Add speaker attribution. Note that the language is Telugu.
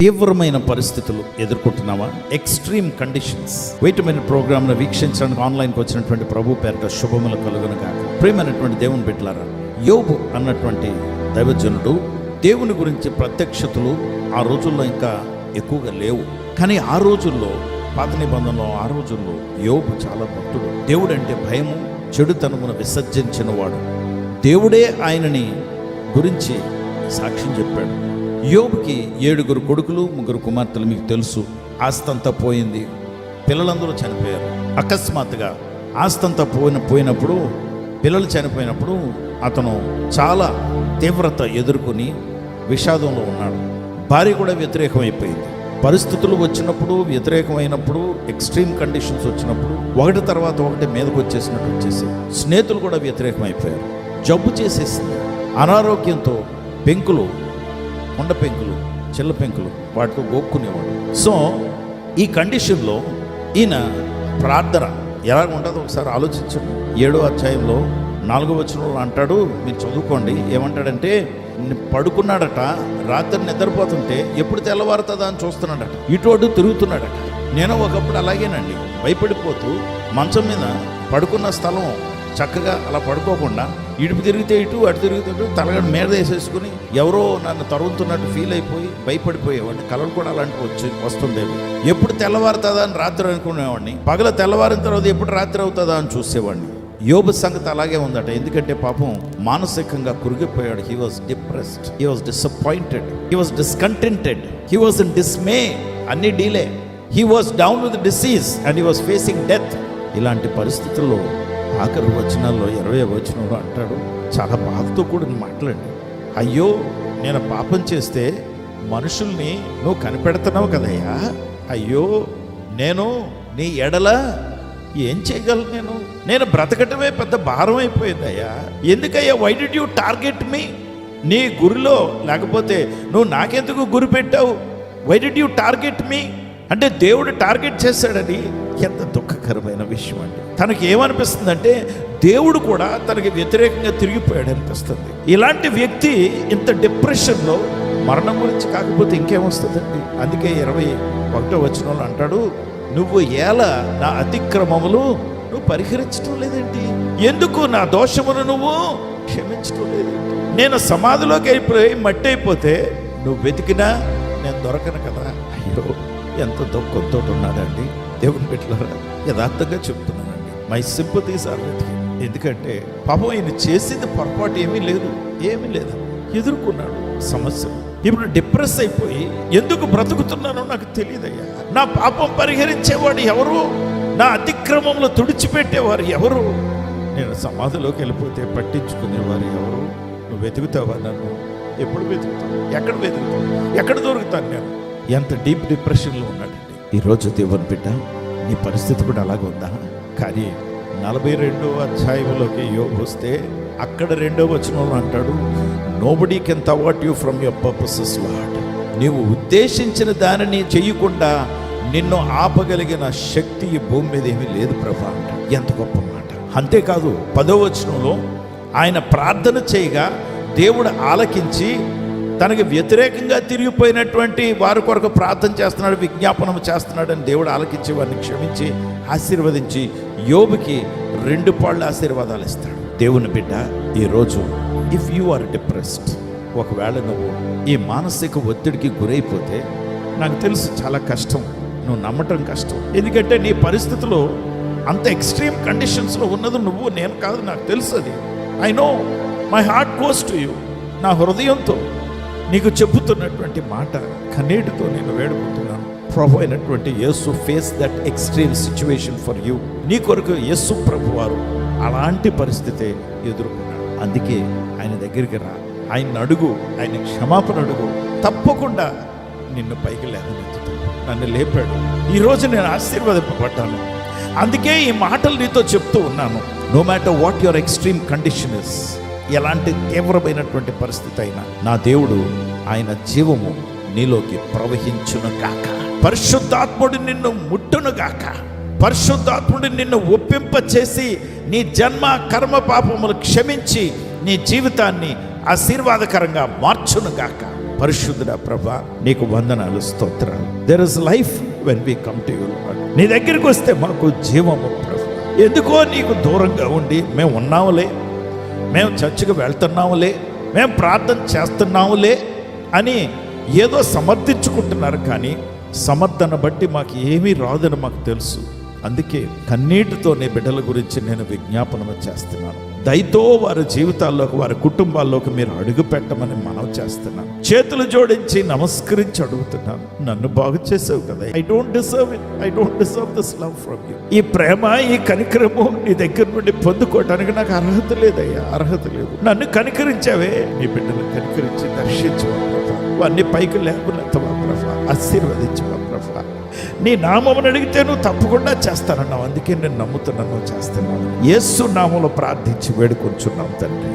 Speaker 1: తీవ్రమైన పరిస్థితులు ఎదుర్కొంటున్నావా? Extreme conditions. వైటమైన ప్రోగ్రామ్ను వీక్షించడానికి ఆన్లైన్కి వచ్చినటువంటి ప్రభు పేరిట శుభములు కలుగును గాక. ప్రియమైనటువంటి దేవుని బిడ్డలారా, యోబు అన్నటువంటి దైవజనుడు దేవుని గురించి ప్రత్యక్షతలు ఆ రోజుల్లో ఇంకా ఎక్కువగా లేవు. కానీ ఆ రోజుల్లో, పాత నిబంధనలో ఆ రోజుల్లో యోబు చాలా భక్తుడు. దేవుడు అంటే భయము, చెడుతనమును విసర్జించిన వాడు. దేవుడే ఆయనని గురించి సాక్ష్యం చెప్పాడు. యోబుకి 7 కొడుకులు 3 కుమార్తెలు. మీకు తెలుసు, ఆస్తంతా పోయింది, పిల్లలందరూ చనిపోయారు. అకస్మాత్తుగా ఆస్తంతా పోయినప్పుడు, పిల్లలు చనిపోయినప్పుడు అతను చాలా తీవ్రత ఎదుర్కొని విషాదంలో ఉన్నాడు. భార్య కూడా వ్యతిరేకమైపోయింది. పరిస్థితులు వచ్చినప్పుడు, వ్యతిరేకమైనప్పుడు, ఎక్స్ట్రీమ్ కండిషన్స్ వచ్చినప్పుడు ఒకటి తర్వాత ఒకటి మీదకు వచ్చేసినట్టు వచ్చేసి స్నేహితులు కూడా వ్యతిరేకమైపోయారు. జబ్బు చేసేసింది. అనారోగ్యంతో పెంకులు, కొండ పెంకులు, చిల్ల పెంకులు వాటితో గోక్కునేవాడు. సో ఈ కండిషన్లో ఈయన ప్రార్థన ఎలా ఉంటుందో ఒకసారి ఆలోచించండి. 7వ అధ్యాయంలో 4వ వచనంలో అంటాడు, మీరు చదువుకోండి. ఏమంటాడంటే, పడుకున్నాడట, రాత్రి నిద్రపోతుంటే ఎప్పుడు తెల్లవారుతుందా అని చూస్తున్నాడట, ఇటు అటు తిరుగుతున్నాడట. నేను ఒకప్పుడు అలాగేనండి, భయపడిపోతూ మంచం మీద పడుకున్న స్థలం చక్కగా అలా పడుకోకుండా ఇటు తిరిగితే ఇటు, అటు తిరిగితే ఇటు, తలగడ మీద వేసేసుకుని ఎవరో నన్ను తరుగుతున్నట్టు ఫీల్ అయిపోయి భయపడిపోయేవాడిని. కలలు కూడా అలాంటివి వస్తుండేవి. ఎప్పుడు తెల్లవారుతుందా అని రాత్రి అనుకునేవాడిని. పగల తెల్లవారిన తర్వాత ఎప్పుడు రాత్రి అవుతుందా అని చూసేవాడిని. యోబు సంగతి అలాగే ఉందట. ఎందుకంటే పాపం మానసికంగా కురిగిపోయాడు. He was depressed, he was disappointed, he was discontented, he was in dismay. అన్ని డీలే. He was down with disease and he was facing death. ఇలాంటి పరిస్థితుల్లో ఆఖరి వచనాల్లో 20వ వచనంలో అంటాడు, చాలా బాధతో కూడిన మాట్లాడి, అయ్యో నేను పాపం చేస్తే మనుషుల్ని నువ్వు కనిపెడుతున్నావు కదయ్యా. అయ్యో నేను నీ ఎడల ఏం చేయగలను? నేను బ్రతకటమే పెద్ద భారం అయిపోయిందయ్యా. ఎందుకయ్యా? వై డిడ్ యూ టార్గెట్ మీ? నీ గురిలో లేకపోతే నువ్వు నాకెందుకు గురి పెట్టావు? వై డిడ్ యూ టార్గెట్ మీ అంటే దేవుడు టార్గెట్ చేశాడని. ఎంత దుఃఖకరమైన విషయం అండి. తనకి ఏమనిపిస్తుందంటే దేవుడు కూడా తనకి వ్యతిరేకంగా తిరిగిపోయాడు అనిపిస్తుంది. ఇలాంటి వ్యక్తి ఇంత డిప్రెషన్లో మరణం గురించి కాకపోతే ఇంకేమొస్తుందండి. అందుకే 21వ వచనంలో అంటాడు, నువ్వు ఎలా నా అతిక్రమములు నువ్వు పరిహరించడం లేదేంటి? ఎందుకు నా దోషమును నువ్వు క్షమించడం లేదేంటి? నేను సమాధిలోకి అయిపోయి మట్టి అయిపోతే నువ్వు వెతికినా నేను దొరకను కదా. అయ్యో ఎంత దుఃఖంతో ఉన్నాడండి. దేవుని బిడ్డలారా, యథార్థంగా చెప్తున్నానండి, my sympathies are with him. ఎందుకంటే పాపం ఈయన చేసింది పొరపాటు ఏమీ లేదు, ఎదుర్కొన్నాడు సమస్య. ఇప్పుడు డిప్రెస్ అయిపోయి ఎందుకు బ్రతుకుతున్నానో నాకు తెలియదయ్యా. నా పాపం పరిహరించేవాడు ఎవరు? నా అతిక్రమంలో తుడిచిపెట్టేవారు ఎవరు? నేను సమాధిలోకి వెళ్ళిపోతే పట్టించుకునేవారు ఎవరు? నువ్వు వెతుకుతావా నన్ను? ఎప్పుడు వెతుకుతావు? ఎక్కడ వెతుకుతావు? ఎక్కడ దొరుకుతాను నేను? ఎంత డీప్ డిప్రెషన్లో ఉన్నాడండి. ఈరోజు దేవుని బిడ్డ, నీ పరిస్థితి కూడా అలాగే ఉందా? కానీ 42వ అధ్యాయంలోకి యోబు వస్తే అక్కడ 2వ వచనంలో అంటాడు, nobody can thwart you from your purposes Lord. నీవు ఉద్దేశించిన దానిని చెయ్యకుండా నిన్ను ఆపగలిగిన శక్తి ఈ భూమి మీద ఏమీ లేదు ప్రభా అంట. ఎంత గొప్ప మాట. అంతేకాదు 10వ వచనంలో ఆయన ప్రార్థన చేయగా దేవుడు ఆలకించి తనకి వ్యతిరేకంగా తిరిగిపోయినటువంటి వారి కొరకు ప్రార్థన చేస్తున్నాడు, విజ్ఞాపనం చేస్తున్నాడు అని దేవుడు ఆలకించి వారిని క్షమించి ఆశీర్వదించి యోబుకి 2 పాళ్ళ ఆశీర్వాదాలు ఇస్తాడు. దేవుని బిడ్డ, ఈరోజు ఇఫ్ యు ఆర్ డిప్రెస్డ్, ఒకవేళ నువ్వు ఈ మానసిక ఒత్తిడికి గురైపోతే నాకు తెలుసు చాలా కష్టం, నువ్వు నమ్మటం కష్టం. ఎందుకంటే నీ పరిస్థితులు అంత ఎక్స్ట్రీమ్ కండిషన్స్లో ఉన్నది నువ్వు, నేను కాదు, నాకు తెలుసు అది. I know, my heart goes to you. నా హృదయంతో నీకు చెబుతున్నటువంటి మాట, కన్నీటితో నేను వేడుకుంటున్నాను. ప్రభు అయినటువంటి Yesu face that extreme situation for you. నీ కొరకు యేసు ప్రభు వారు అలాంటి పరిస్థితి ఎదుర్కొన్నాడు. అందుకే ఆయన దగ్గరికి రా, ఆయన అడుగు, ఆయన క్షమాపణ అడుగు. తప్పకుండా నిన్ను పైకి లేవనెత్తుతాడు. నన్ను లేపాడు. ఈరోజు నేను ఆశీర్వదింపబడ్డాను. అందుకే ఈ మాటలు నీతో చెప్తూ ఉన్నాను. No matter what your extreme condition is, ఎలాంటి తీవ్రమైనటువంటి పరిస్థితి అయినా నా దేవుడు ఆయన జీవము నీలోకి ప్రవహించును గాక. పరిశుద్ధాత్ముడు నిన్ను ముట్టును గాక. పరిశుద్ధాత్ముడు నిన్ను ఒప్పింప చేసి నీ జన్మ కర్మ పాపములు క్షమించి నీ జీవితాన్ని ఆశీర్వాదకరంగా మార్చును గాక. పరిశుద్ధుడా ప్రభా, నీకు వందనాలు, స్తోత్రాలు. There is life when we come to you Lord. నీ దగ్గరికి వస్తే మాకు జీవము ప్రభా. ఎందుకో నీకు దూరంగా ఉండి మేము ఉన్నాములే, మేము చర్చికి వెళ్తున్నాములే, మేము ప్రార్థన చేస్తున్నాములే అని ఏదో సమర్థించుకుంటున్నారు. కానీ సమర్థన బట్టి మాకు ఏమీ రాదని మాకు తెలుసు. అందుకే కన్నీటితో నీ బిడ్డల గురించి నేను విజ్ఞాపన చేస్తున్నాను. దయతో వారి జీవితాల్లోకి, వారి కుటుంబాల్లోకి మీరు అడుగు పెట్టమని మనవి చేస్తున్నాను. చేతులు జోడించి నమస్కరించి అడుగుతున్నాను. నన్ను బాగు చేసావు కదా. I don't deserve it. I don't deserve this love from you. ఈ ప్రేమ, ఈ కనికరము నీ దగ్గర నుండి పొందుకోవడానికి నాకు అర్హత లేదయ్యా, అర్హత లేదు. నన్ను కనికరించావే, నీ బిడ్డలు కనికరించి దర్శించవా ప్రభా. వారిని పైకి లేకున్నెత్తవా ప్రభా, ఆశీర్వదించవా ప్రభా. నీ నామమును అడిగితే నువ్వు తప్పకుండా చేస్తానన్నావు. అందుకే నేను నమ్ముతున్నాను, నువ్వు చేస్తున్నాను. యేసు నామములో ప్రార్థించి వేడుకొంచున్నాం తండ్రి.